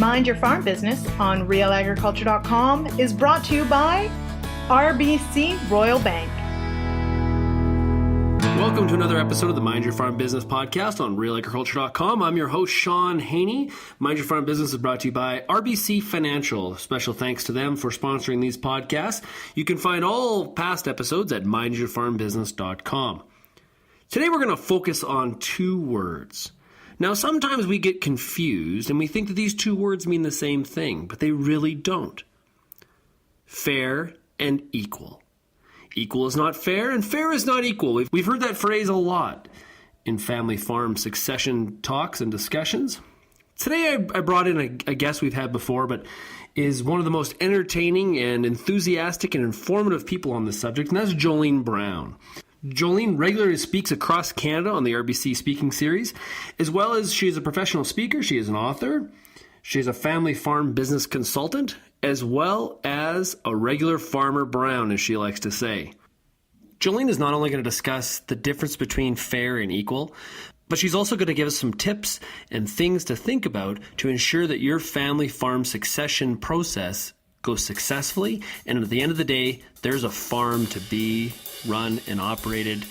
Mind Your Farm Business on RealAgriculture.com is brought to you by RBC Royal Bank. Welcome to another episode of the Mind Your Farm Business podcast on RealAgriculture.com. I'm your host, Shaun Haney. Mind Your Farm Business is brought to you by RBC Financial. Special thanks to them for sponsoring these podcasts. You can find all past episodes at MindYourFarmBusiness.com. Today we're going to focus on two words. Now, sometimes we get confused and we think that these two words mean the same thing, but they really don't. Fair and equal. Equal is not fair, and fair is not equal. We've heard that phrase a lot in family farm succession talks and discussions. Today I brought in a guest we've had before, but is one of the most entertaining and enthusiastic and informative people on this subject, and that's Jolene Brown. Jolene regularly speaks across Canada on the RBC Speaking Series, as well as she is a professional speaker, she is an author, she is a family farm business consultant, as well as a regular farmer brown, as she likes to say. Jolene is not only going to discuss the difference between fair and equal, but she's also going to give us some tips and things to think about to ensure that your family farm succession process goes successfully, and at the end of the day, there's a farm to be run and operated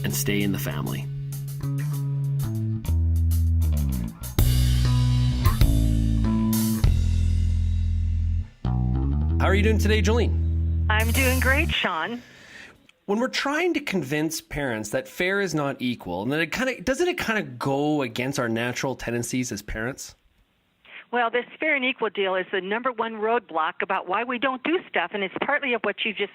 and stay in the family. How are you doing today, Jolene? I'm doing great, Shaun. When we're trying to convince parents that fair is not equal, and that doesn't it kind of go against our natural tendencies as parents? Well, this fair and equal deal is the number one roadblock about why we don't do stuff, and it's partly of what you just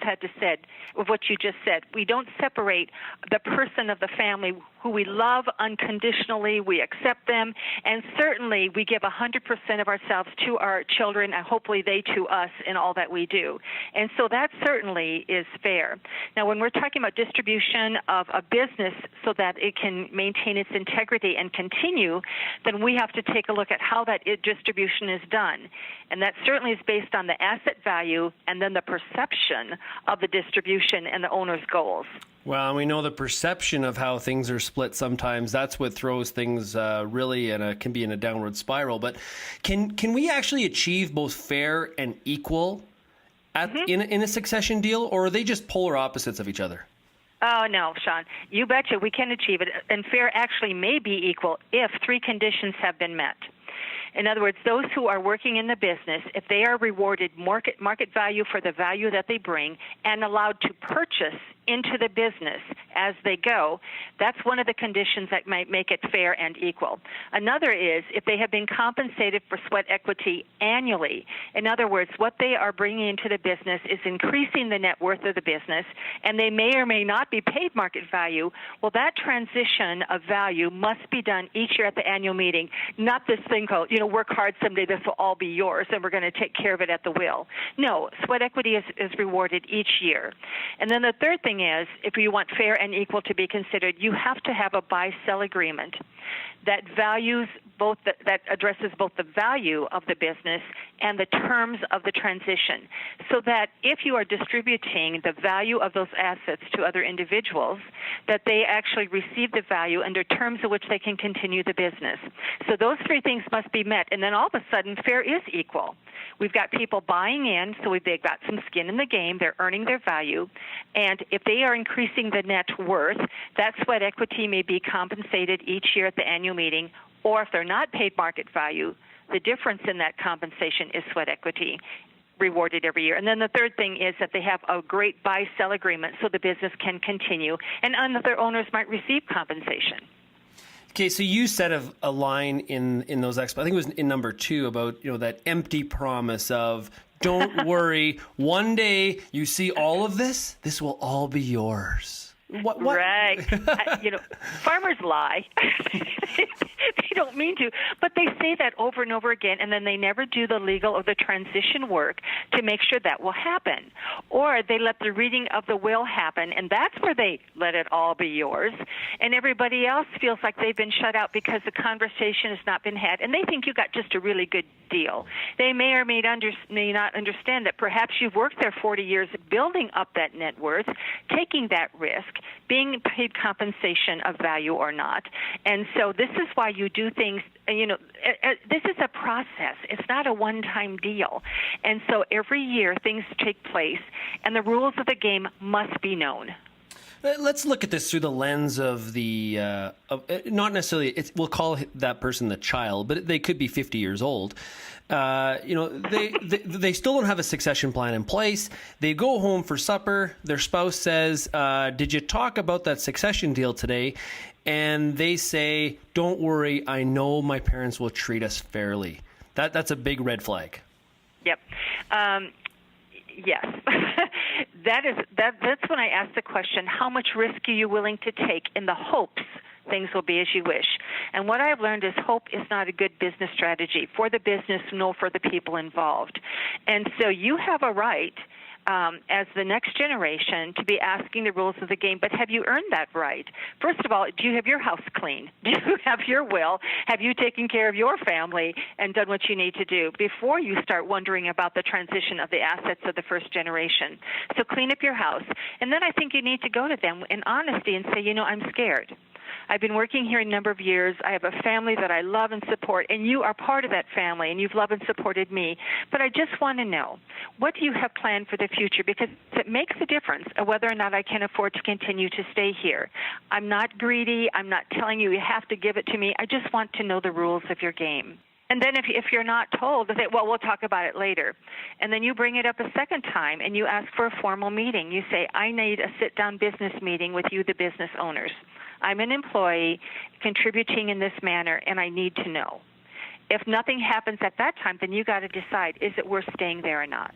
said. We don't separate the person of the family who we love unconditionally, we accept them, and certainly we give 100% of ourselves to our children, and hopefully they to us in all that we do. And so that certainly is fair. Now, when we're talking about distribution of a business so that it can maintain its integrity and continue, then we have to take a look at how that distribution is done. And that certainly is based on the asset value and then the perception of the distribution and the owner's goals. Well, we know the perception of how things are split sometimes. That's what throws things really can be in a downward spiral. But can we actually achieve both fair and equal in a succession deal, or are they just polar opposites of each other? Oh, no, Shaun. You betcha we can achieve it. And fair actually may be equal if three conditions have been met. In other words, those who are working in the business, if they are rewarded market value for the value that they bring and allowed to purchase into the business as they go, that's one of the conditions that might make it fair and equal. Another is if they have been compensated for sweat equity annually. In other words, what they are bringing into the business is increasing the net worth of the business, and they may or may not be paid market value. Well, that transition of value must be done each year at the annual meeting, not this thing called, work hard someday, this will all be yours, and we're going to take care of it at the will. No, sweat equity is rewarded each year. And then the third thing is, if you want fair and equal to be considered, you have to have a buy-sell agreement that that addresses both the value of the business and the terms of the transition, so that if you are distributing the value of those assets to other individuals, that they actually receive the value under terms of which they can continue the business. So those three things must be met, and then all of a sudden, fair is equal. We've got people buying in, so they've got some skin in the game. They're earning their value. And if they are increasing the net worth, that sweat equity may be compensated each year at the annual meeting, or if they're not paid market value, the difference in that compensation is sweat equity rewarded every year. And then the third thing is that they have a great buy-sell agreement so the business can continue, and other owners might receive compensation. Okay, so you said a line in those I think it was in number 2 about that empty promise of don't worry, one day you see all of this will all be yours. What? Right. Farmers lie. They don't mean to, but they say that over and over again, and then they never do the legal or the transition work to make sure that will happen. Or they let the reading of the will happen, and that's where they let it all be yours, and everybody else feels like they've been shut out because the conversation has not been had, and they think you got just a really good deal. They may or may not understand that perhaps you've worked there 40 years building up that net worth, taking that risk, being paid compensation of value or not. And so this is why you do things things, this is a process. It's not a one-time deal. And so every year things take place, and the rules of the game must be known. Let's look at this through the lens of not necessarily, we'll call that person the child, but they could be 50 years old. They still don't have a succession plan in place. They go home for supper. Their spouse says, did you talk about that succession deal today? And they say, don't worry, I know my parents will treat us fairly. That's a big red flag. Yep. Yes. That's when I ask the question, how much risk are you willing to take in the hopes things will be as you wish? And what I've learned is hope is not a good business strategy for the business, nor for the people involved. And so you have a right, as the next generation, to be asking the rules of the game, but have you earned that right? First of all, do you have your house clean? Do you have your will? Have you taken care of your family and done what you need to do before you start wondering about the transition of the assets of the first generation? So clean up your house. And then I think you need to go to them in honesty and say, I'm scared. I've been working here a number of years. I have a family that I love and support, and you are part of that family, and you've loved and supported me. But I just want to know, what do you have planned for the future? Because it makes a difference of whether or not I can afford to continue to stay here. I'm not greedy. I'm not telling you have to give it to me. I just want to know the rules of your game. And then if you're not told, they say, well, we'll talk about it later. And then you bring it up a second time, and you ask for a formal meeting. You say, I need a sit-down business meeting with you, the business owners. I'm an employee contributing in this manner, and I need to know. If nothing happens at that time, then you got to decide, is it worth staying there or not?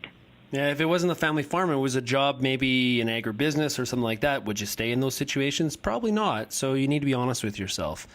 Yeah, if it wasn't a family farm, it was a job, maybe an agribusiness or something like that, would you stay in those situations? Probably not. So you need to be honest with yourself.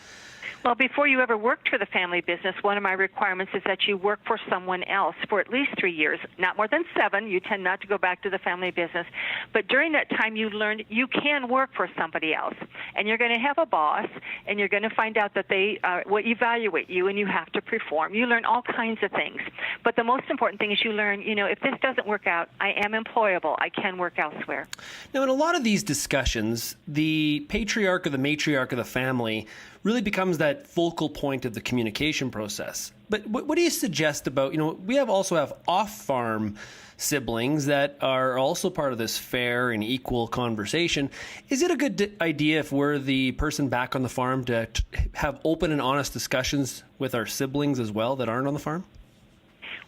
Well, before you ever worked for the family business, one of my requirements is that you work for someone else for at least 3 years, not more than 7. You tend not to go back to the family business. But during that time, you learned you can work for somebody else. And you're going to have a boss, and you're going to find out that they will evaluate you, and you have to perform. You learn all kinds of things. But the most important thing is you learn, if this doesn't work out, I am employable. I can work elsewhere. Now, in a lot of these discussions, the patriarch or the matriarch of the family really becomes that focal point of the communication process. But what do you suggest about, we also have off-farm siblings that are also part of this fair and equal conversation. Is it a good idea, if we're the person back on the farm, to have open and honest discussions with our siblings as well that aren't on the farm?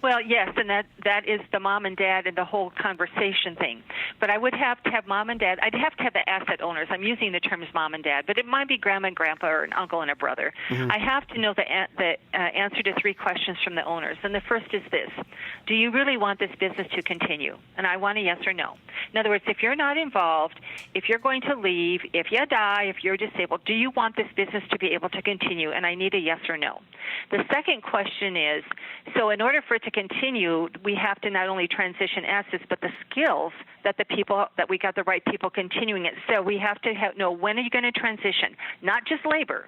Well, yes, and that is the mom and dad and the whole conversation thing. But I would have to have mom and dad. I'd have to have the asset owners. I'm using the terms mom and dad, but it might be grandma and grandpa or an uncle and a brother. Mm-hmm. I have to know the answer to 3 questions from the owners. And the first is this: do you really want this business to continue? And I want a yes or no. In other words, if you're not involved, if you're going to leave, if you die, if you're disabled, do you want this business to be able to continue? And I need a yes or no. The second question is, so in order for it to continue, we have to not only transition assets, but the skills that we got the right people continuing it. So we have to know, when are you going to transition? Not just labor,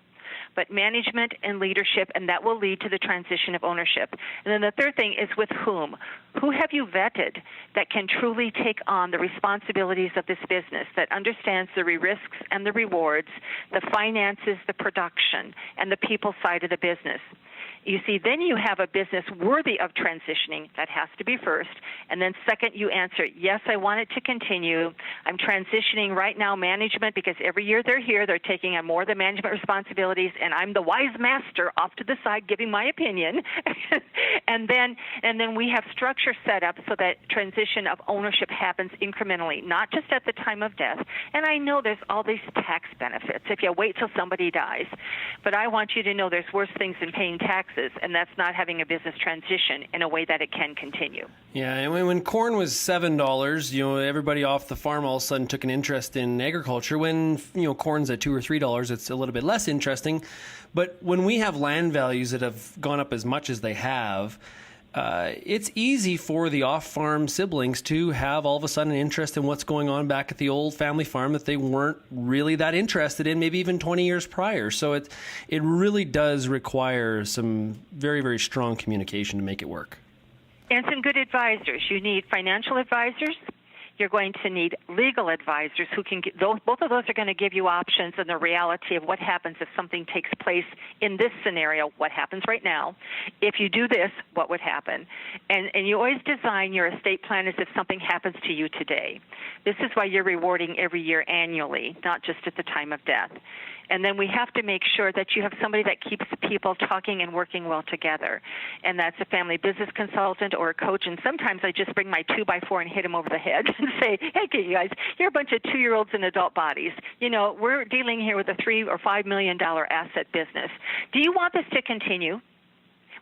but management and leadership, and that will lead to the transition of ownership. And then the third thing is with whom? Who have you vetted that can truly take on the responsibilities of this business, that understands the risks and the rewards, the finances, the production, and the people side of the business? You see, then you have a business worthy of transitioning. That has to be first. And then second, you answer, yes, I want it to continue. I'm transitioning right now management, because every year they're here, they're taking on more of the management responsibilities, and I'm the wise master off to the side giving my opinion. and then we have structure set up so that transition of ownership happens incrementally, not just at the time of death. And I know there's all these tax benefits if you wait till somebody dies. But I want you to know there's worse things than paying taxes, and that's not having a business transition in a way that it can continue. Yeah, and when corn was $7, everybody off the farm all of a sudden took an interest in agriculture. When, corn's at $2 or $3, it's a little bit less interesting. But when we have land values that have gone up as much as they have, it's easy for the off-farm siblings to have all of a sudden an interest in what's going on back at the old family farm that they weren't really that interested in, maybe even 20 years prior. So it really does require some very, very strong communication to make it work. And some good advisors. You need financial advisors. You're going to need legal advisors who can get those. Both of those are going to give you options and the reality of what happens if something takes place in this scenario, what happens right now. If you do this, what would happen? And you always design your estate plan as if something happens to you today. This is why you're rewarding every year annually, not just at the time of death. And then we have to make sure that you have somebody that keeps people talking and working well together. And that's a family business consultant or a coach. And sometimes I just bring my 2x4 and hit them over the head and say, hey, you guys, you're a bunch of 2-year-olds in adult bodies. You know, we're dealing here with a $3 or $5 million asset business. Do you want this to continue?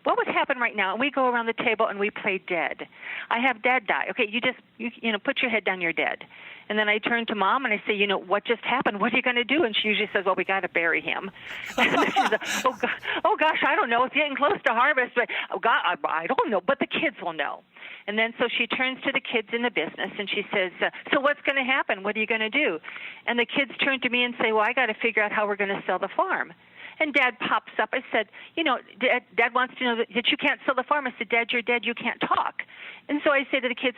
What would happen right now? And we go around the table and we play dead. I have Dad die. Okay, you put your head down, you're dead. And then I turn to Mom and I say, what just happened? What are you going to do? And she usually says, well, we got to bury him. And then she's like, oh gosh, I don't know. It's getting close to harvest. But, oh, God, I don't know. But the kids will know. And then so she turns to the kids in the business and she says, so what's going to happen? What are you going to do? And the kids turn to me and say, well, I got to figure out how we're going to sell the farm. And Dad pops up. I said, Dad wants to know that you can't sell the farm. I said, Dad, you're dead. You can't talk. And so I say to the kids,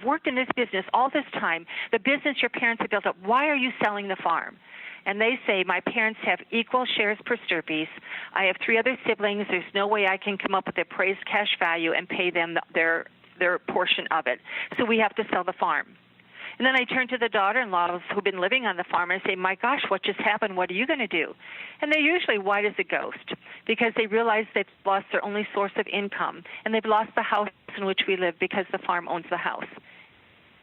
worked in this business all this time, the business your parents have built up, why are you selling the farm? And they say, my parents have equal shares per stirpies. I have 3 other siblings. There's no way I can come up with appraised cash value and pay them their portion of it. So we have to sell the farm. And then I turn to the daughter-in-laws who've been living on the farm and I say, my gosh, what just happened? What are you going to do? And they're usually white as a ghost because they realize they've lost their only source of income and they've lost the house in which we live because the farm owns the house.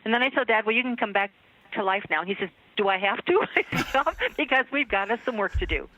And then I tell Dad, well, you can come back to life now. And he says, do I have to? I said, no, because we've got us some work to do.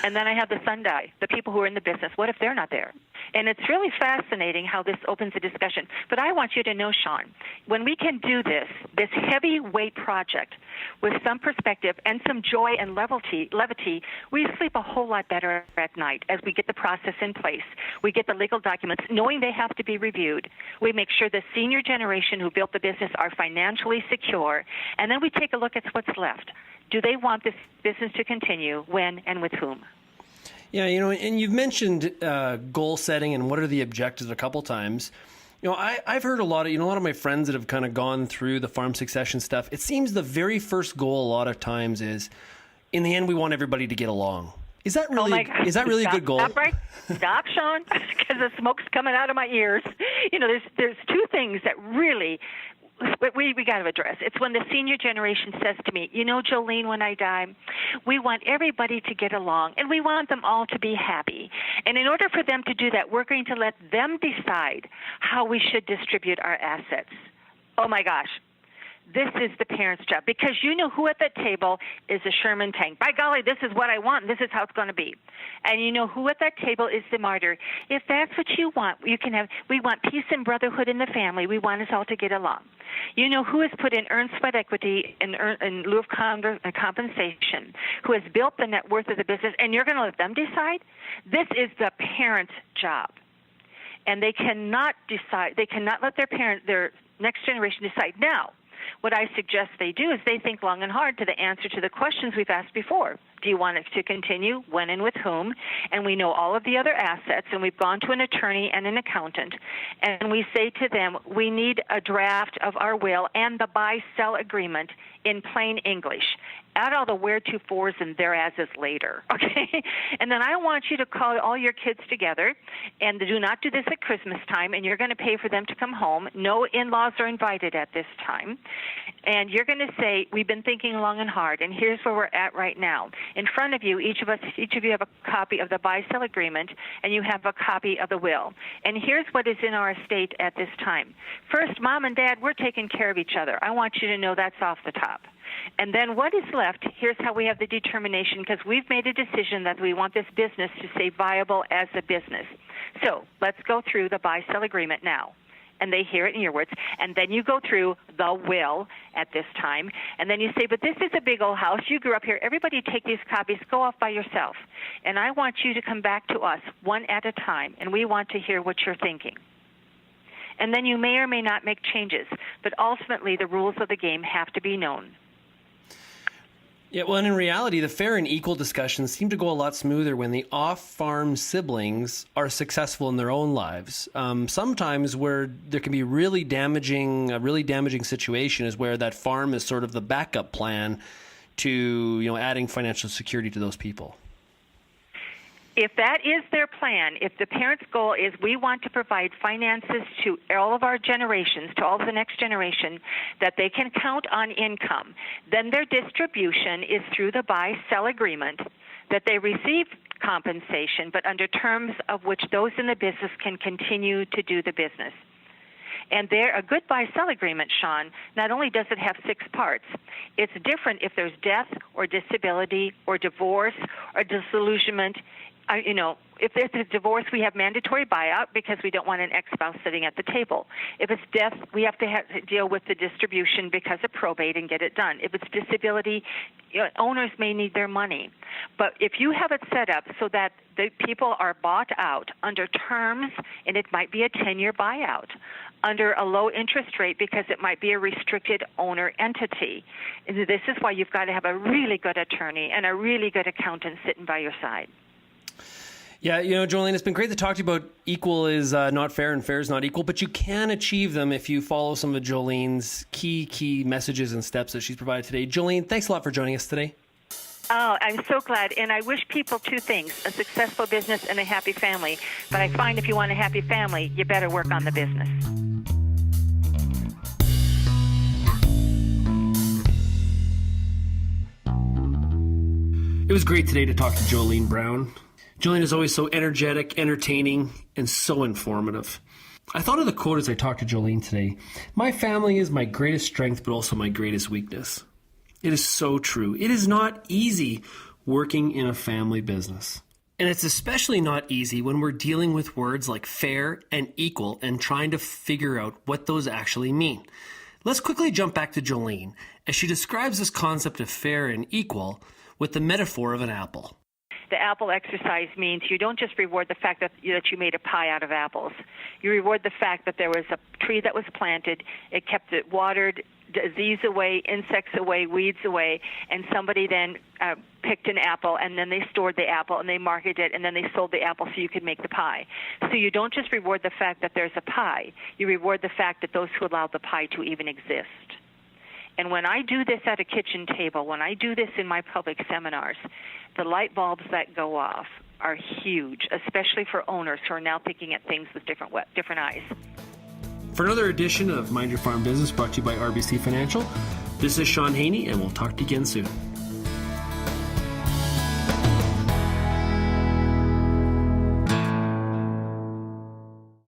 And then I have the son die, the people who are in the business. What if they're not there? And it's really fascinating how this opens a discussion. But I want you to know, Shaun, when we can do this heavyweight project with some perspective and some joy and levity, we sleep a whole lot better at night as we get the process in place. We get the legal documents, knowing they have to be reviewed. We make sure the senior generation who built the business are financially secure. And then we take a look at what's left. Do they want this business to continue? When and with whom? Yeah, and you've mentioned goal setting and what are the objectives a couple times. I've heard a lot of my friends that have kind of gone through the farm succession stuff. It seems the very first goal a lot of times is, in the end, we want everybody to get along. Is that really a good goal? Stop, Shaun, because the smoke's coming out of my ears. There's 2 things that really we got to address. It's when the senior generation says to me, Jolene, when I die, we want everybody to get along, and we want them all to be happy. And in order for them to do that, we're going to let them decide how we should distribute our assets. Oh, my gosh. This is the parents' job, because you know who at that table is a Sherman tank. By golly, this is what I want. This is how it's going to be. And you know who at that table is the martyr. If that's what you want, we want peace and brotherhood in the family. We want us all to get along. You know who has put in earned sweat equity in lieu of compensation, who has built the net worth of the business, and you're going to let them decide? This is the parents' job. And they cannot decide. They cannot let their next generation decide. Now, what I suggest they do is they think long and hard to the answer to the questions we've asked before. Do you want it to continue? When and with whom? And we know all of the other assets, and we've gone to an attorney and an accountant, and we say to them, we need a draft of our will and the buy-sell agreement in plain English. Add all the where-to-fors and thereases later, okay? And then I want you to call all your kids together, and do not do this at Christmas time, and you're going to pay for them to come home. No in-laws are invited at this time. And you're going to say, we've been thinking long and hard, and here's where we're at right now. In front of you, each of you have a copy of the buy-sell agreement, and you have a copy of the will. And here's what is in our estate at this time. First, Mom and Dad, we're taking care of each other. I want you to know that's off the top. And then what is left, here's how we have the determination, because we've made a decision that we want this business to stay viable as a business. So let's go through the buy-sell agreement now. And they hear it in your words. And then you go through the will at this time. And then you say, but this is a big old house. You grew up here. Everybody take these copies. Go off by yourself. And I want you to come back to us one at a time. And we want to hear what you're thinking. And then you may or may not make changes. But ultimately, the rules of the game have to be known. Yeah, well, and in reality, the fair and equal discussions seem to go a lot smoother when the off-farm siblings are successful in their own lives. Sometimes where there can be a really damaging situation is where that farm is sort of the backup plan to, adding financial security to those people. If that is their plan, if the parents' goal is we want to provide finances to all of our generations, to all of the next generation, that they can count on income, then their distribution is through the buy-sell agreement, that they receive compensation, but under terms of which those in the business can continue to do the business. And a good buy-sell agreement, Shaun, not only does it have 6 parts, it's different if there's death or disability or divorce or disillusionment. If there's a divorce, we have mandatory buyout because we don't want an ex-spouse sitting at the table. If it's death, we have to deal with the distribution because of probate and get it done. If it's disability, owners may need their money. But if you have it set up so that the people are bought out under terms, and it might be a 10-year buyout, under a low interest rate because it might be a restricted owner entity. This is why you've got to have a really good attorney and a really good accountant sitting by your side. Yeah, Jolene, it's been great to talk to you about equal is not fair and fair is not equal, but you can achieve them if you follow some of Jolene's key messages and steps that she's provided today. Jolene, thanks a lot for joining us today. Oh, I'm so glad. And I wish people 2 things, a successful business and a happy family. But I find if you want a happy family, you better work on the business. It was great today to talk to Jolene Brown. Jolene is always so energetic, entertaining, and so informative. I thought of the quote as I talked to Jolene today. My family is my greatest strength, but also my greatest weakness. It is so true. It is not easy working in a family business. And it's especially not easy when we're dealing with words like fair and equal and trying to figure out what those actually mean. Let's quickly jump back to Jolene as she describes this concept of fair and equal with the metaphor of an apple. The apple exercise means you don't just reward the fact that you made a pie out of apples. You reward the fact that there was a tree that was planted, it kept it watered, disease away, insects away, weeds away, and somebody then picked an apple, and then they stored the apple, and they marketed it, and then they sold the apple so you could make the pie. So you don't just reward the fact that there's a pie. You reward the fact that those who allowed the pie to even exist. And when I do this at a kitchen table, when I do this in my public seminars, the light bulbs that go off are huge, especially for owners who are now thinking at things with different eyes. For another edition of Mind Your Farm Business brought to you by RBC Financial, this is Shaun Haney, and we'll talk to you again soon.